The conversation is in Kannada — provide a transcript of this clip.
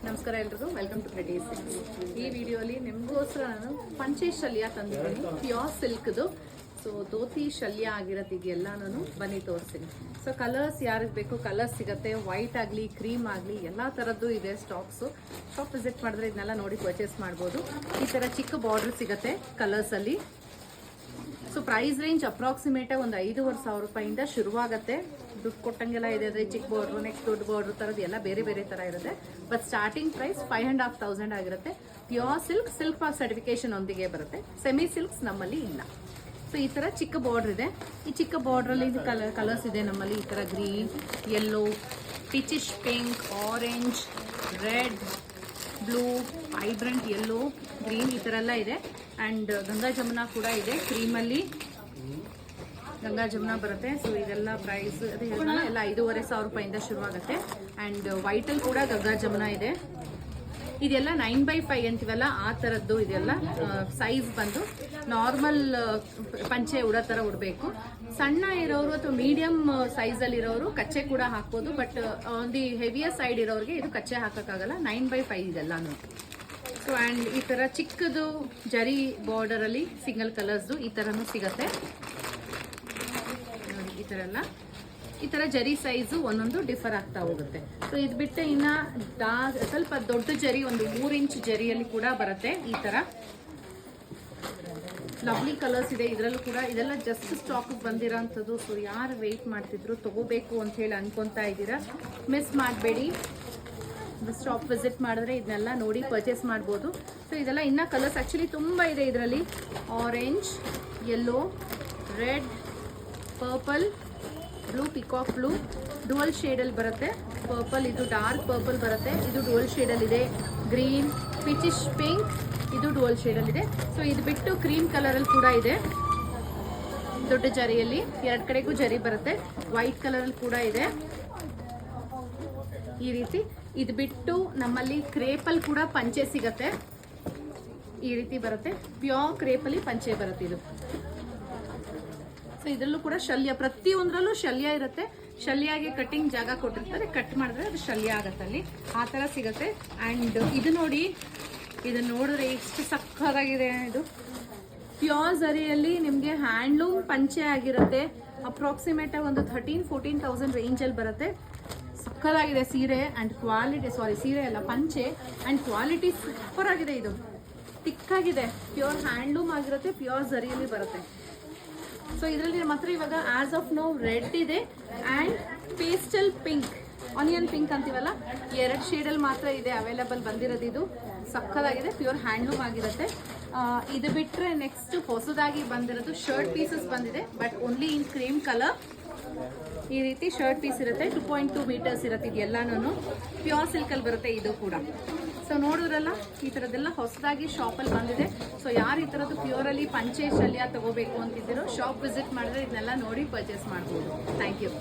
ನಮಸ್ಕಾರ ಎಲ್ರಿಗೂ, ವೆಲ್ಕಮ್ ಟು ಪ್ರೆಟಿ ಸಿಲ್ಕ್ಸ್. ಈ ವಿಡಿಯೋಲಿ ನಿಮಗೋಸ್ಕರ ನಾನು ಪಂಚೆ ಶಲ್ಯ ತಂದಿದ್ದೀನಿ, ಪ್ಯೂರ್ ಸಿಲ್ಕ್ದು. ಸೊ ಧೋತಿ ಶಲ್ಯ ಆಗಿರತ್ತಿದೆಯಲ್ಲ, ನಾನು ಬನ್ನಿ ತೋರಿಸ್ತೀನಿ. ಸೊ ಕಲರ್ಸ್ ಯಾರಿಗೆ ಬೇಕು ಕಲರ್ಸ್ ಸಿಗುತ್ತೆ, ವೈಟ್ ಆಗಲಿ ಕ್ರೀಮ್ ಆಗಲಿ ಎಲ್ಲ ಥರದ್ದು ಇದೆ ಸ್ಟಾಕ್ಸು. ಶಾಪ್ ವಿಸಿಟ್ ಮಾಡಿದ್ರೆ ಇದನ್ನೆಲ್ಲ ನೋಡಿ ಪರ್ಚೇಸ್ ಮಾಡ್ಬೋದು. ಈ ಥರ ಚಿಕ್ಕ ಬಾರ್ಡರ್ ಸಿಗುತ್ತೆ ಕಲರ್ಸಲ್ಲಿ. ಸೊ ಪ್ರೈಸ್ ರೇಂಜ್ ಅಪ್ರಾಕ್ಸಿಮೇಟ್ ಒಂದು 5,500 ರೂಪಾಯಿಂದ ಶುರುವಾಗುತ್ತೆ. ದುಡ್ಡು ಕೊಟ್ಟಂಗೆಲ್ಲ ಇದೆ, ಅಂದರೆ ಚಿಕ್ಕ ಬಾರ್ಡ್ರು ನೆಕ್ಸ್ಟ್ ದೊಡ್ಡ ಬಾರ್ಡ್ರು ಥರದ್ದು ಎಲ್ಲ ಬೇರೆ ಬೇರೆ ಥರ ಇರುತ್ತೆ. ಬಟ್ ಸ್ಟಾರ್ಟಿಂಗ್ ಪ್ರೈಸ್ 5,500 ಆಗಿರುತ್ತೆ. ಪ್ಯೂರ್ ಸಿಲ್ಕ್ ಮಾರ್ಕ್ ಸರ್ಟಿಫಿಕೇಶನ್ ಒಂದಿಗೆ ಬರುತ್ತೆ. ಸೆಮಿ ಸಿಲ್ಕ್ಸ್ ನಮ್ಮಲ್ಲಿ ಇಲ್ಲ. ಸೊ ಈ ಥರ ಚಿಕ್ಕ ಬಾರ್ಡ್ರ್ ಇದೆ. ಈ ಚಿಕ್ಕ ಬಾರ್ಡ್ರಲ್ಲಿ ಕಲರ್ಸ್ ಇದೆ ನಮ್ಮಲ್ಲಿ. ಈ ಥರ green, yellow, peachish pink, orange, red, blue, vibrant yellow, green ಈ ಥರ ಎಲ್ಲ ಇದೆ. ಆ್ಯಂಡ್ ಗಂಗಾ ಜಮುನಾ ಕೂಡ ಇದೆ. ಕ್ರೀಮಲ್ಲಿ ಗಂಗಾ ಜಮುನಾ ಬರುತ್ತೆ. ಸೊ ಇದೆಲ್ಲ ಪ್ರೈಸ್ ಅದೇ ಎಲ್ಲ 5,500 ರೂಪಾಯಿಂದ ಶುರುವಾಗುತ್ತೆ. ಆ್ಯಂಡ್ ವೈಟಲ್ಲಿ ಕೂಡ ಗಂಗಾ ಜಮುನಾ ಇದೆ. ಇದೆಲ್ಲ 9x5 ಅಂತೀವಲ್ಲ ಆ ಥರದ್ದು. ಇದೆಲ್ಲ ಸೈಜ್ ಬಂದು ನಾರ್ಮಲ್ ಪಂಚೆ ಉಡೋ ಥರ ಉಡಬೇಕು. ಸಣ್ಣ ಇರೋರು ಅಥವಾ ಮೀಡಿಯಂ ಸೈಜಲ್ಲಿ ಇರೋರು ಕಚ್ಚೆ ಕೂಡ ಹಾಕ್ಬೋದು. ಬಟ್ ಒಂದು ಹೆವಿಯರ್ ಸೈಡ್ ಇರೋರಿಗೆ ಇದು ಕಚ್ಚೆ ಹಾಕೋಕ್ಕಾಗಲ್ಲ. 9x5 ಇದೆಲ್ಲನೂ. ಸೊ ಆ್ಯಂಡ್ ಈ ಥರ ಚಿಕ್ಕದು ಜರಿ ಬಾರ್ಡರಲ್ಲಿ ಸಿಂಗಲ್ ಕಲರ್ಸ್ದು ಈ ಥರನೂ ಸಿಗುತ್ತೆ. ನೋಡಿ ಈ ಥರ ಎಲ್ಲ, ಈ ಥರ ಜರಿ ಸೈಜು ಒಂದೊಂದು ಡಿಫರ್ ಆಗ್ತಾ ಹೋಗುತ್ತೆ. ಸೊ ಇದು ಬಿಟ್ಟೆ ಇನ್ನು ಸ್ವಲ್ಪ ದೊಡ್ಡ ಜರಿ, ಒಂದು 3 ಇಂಚ್ ಜರಿಯಲ್ಲಿ ಕೂಡ ಬರುತ್ತೆ. ಈ ಥರ ಲವ್ಲಿ ಕಲರ್ಸ್ ಇದೆ ಇದರಲ್ಲೂ ಕೂಡ. ಇದೆಲ್ಲ ಜಸ್ಟ್ ಸ್ಟಾಕ್ ಬಂದಿರೋ ಅಂಥದ್ದು. ಸೊ ಯಾರು ವೆಯ್ಟ್ ಮಾಡ್ತಿದ್ರು ತಗೋಬೇಕು ಅಂತ ಹೇಳಿ ಅನ್ಕೊತಾ ಇದ್ದೀರಾ, ಮಿಸ್ ಮಾಡಬೇಡಿ. ಶಾಪ್ ವಿಸಿಟ್ ಮಾಡಿದ್ರೆ ಇದನ್ನೆಲ್ಲ ನೋಡಿ ಪರ್ಚೇಸ್ ಮಾಡ್ಬೋದು. ಸೊ ಇದೆಲ್ಲ ಇನ್ನೂ ಕಲರ್ಸ್ ಆ್ಯಕ್ಚುಲಿ ತುಂಬ ಇದೆ ಇದರಲ್ಲಿ. Orange, yellow, red, purple, blue, peacock blue dual ಶೇಡಲ್ಲಿ ಬರುತ್ತೆ. ಪರ್ಪಲ್, ಇದು ಡಾರ್ಕ್ ಪರ್ಪಲ್ ಬರುತ್ತೆ. ಇದು ಡುವಲ್ ಶೇಡಲ್ಲಿದೆ. ಗ್ರೀನ್, ಪಿಚಿಶ್ ಪಿಂಕ್, ಇದು ಡುವಲ್ ಶೇಡಲ್ಲಿದೆ. ಸೊ ಇದು ಬಿಟ್ಟು ಕ್ರೀಮ್ ಕಲರಲ್ಲಿ ಕೂಡ ಇದೆ. ದೊಡ್ಡ ಜರಿಯಲ್ಲಿ 2 ಕಡೆಗೂ ಜರಿ ಬರುತ್ತೆ. ವೈಟ್ ಕಲರಲ್ಲಿ ಕೂಡ ಇದೆ ಈ ರೀತಿ. ಇದು ಬಿಟ್ಟು ನಮ್ಮಲ್ಲಿ ಕ್ರೇಪಲ್ಲಿ ಕೂಡ ಪಂಚೆ ಸಿಗತ್ತೆ. ಈ ರೀತಿ ಬರುತ್ತೆ. ಪ್ಯೂರ್ ಕ್ರೇಪಲ್ಲಿ ಪಂಚೆ ಬರುತ್ತೆ ಇದು. ಸೊ ಇದರಲ್ಲೂ ಕೂಡ ಶಲ್ಯ, ಪ್ರತಿಯೊಂದರಲ್ಲೂ ಶಲ್ಯ ಇರುತ್ತೆ. ಶಲ್ಯಾಗೆ ಕಟ್ಟಿಂಗ್ ಜಾಗ ಕೊಟ್ಟಿರ್ತಾರೆ, ಕಟ್ ಮಾಡಿದ್ರೆ ಅದು ಶಲ್ಯ ಆಗತ್ತಲ್ಲಿ. ಆ ಥರ ಸಿಗುತ್ತೆ. ಆ್ಯಂಡ್ ಇದು ನೋಡಿ, ಇದನ್ನು ನೋಡಿದ್ರೆ ಎಷ್ಟು ಸಕ್ಕತ್ತಾಗಿದೆ. ಇದು ಪ್ಯೂರ್ ಝರಿಯಲ್ಲಿ ನಿಮಗೆ ಹ್ಯಾಂಡ್ಲೂಮ್ ಪಂಚೆ ಆಗಿರುತ್ತೆ. ಅಪ್ರಾಕ್ಸಿಮೇಟ್ ಒಂದು 13,000-14,000 ರೇಂಜಲ್ಲಿ ಬರುತ್ತೆ. ಸಕ್ಕತ್ತಾಗಿದೆ ಸೀರೆ. ಆ್ಯಂಡ್ ಕ್ವಾಲಿಟಿ, ಸೀರೆ ಅಲ್ಲ ಪಂಚೆ, ಆ್ಯಂಡ್ ಕ್ವಾಲಿಟಿ ಸೂಪರ್ ಆಗಿದೆ. ಇದು ತಿಕ್ಕಾಗಿದೆ, ಪ್ಯೂರ್ ಹ್ಯಾಂಡ್ಲೂಮ್ ಆಗಿರುತ್ತೆ, ಪ್ಯೂರ್ ಝರಿಯಲ್ಲಿ ಬರುತ್ತೆ. ಸೊ ಇದರಲ್ಲಿ ನಮ್ಮ ಹತ್ರ ಇವಾಗ ಆಸ್ ಆಫ್ ನೋ ರೆಡ್ ಇದೆ and pastel pink, onion pink ಅಂತೀವಲ್ಲ, 2 ಶೇಡಲ್ಲಿ ಮಾತ್ರ ಇದೆ ಅವೈಲೇಬಲ್ ಬಂದಿರೋದು. ಇದು ಸಕ್ಕತ್ತಾಗಿದೆ, ಪ್ಯೂರ್ ಹ್ಯಾಂಡ್ಲೂಮ್ ಆಗಿರುತ್ತೆ. ಇದು ಬಿಟ್ಟರೆ ನೆಕ್ಸ್ಟ್ ಹೊಸದಾಗಿ ಬಂದಿರೋದು ಶರ್ಟ್ ಪೀಸಸ್ ಬಂದಿದೆ, but only in cream colour. ಈ ರೀತಿ ಶರ್ಟ್ ಪೀಸ್ ಇರುತ್ತೆ. 2.2 ಮೀಟರ್ಸ್ ಇರುತ್ತೆ. ಇದೆಲ್ಲನೂ ಪ್ಯೂರ್ ಸಿಲ್ಕಲ್ಲಿ ಬರುತ್ತೆ ಇದು ಕೂಡ. ಸೊ ನೋಡಿದ್ರಲ್ಲ, ಈ ಥರದ್ದೆಲ್ಲ ಹೊಸದಾಗಿ ಶಾಪಲ್ಲಿ ಬಂದಿದೆ. ಸೊ ಯಾರು ಈ ಥರದ್ದು ಪ್ಯೂರಲ್ಲಿ ಪಂಚೆ ಶಲ್ಯ ತಗೋಬೇಕು ಅಂತಿದ್ದೀರೋ ಶಾಪ್ ವಿಸಿಟ್ ಮಾಡಿದ್ರೆ ಇದನ್ನೆಲ್ಲ ನೋಡಿ ಪರ್ಚೇಸ್ ಮಾಡ್ಬೋದು. Thank you.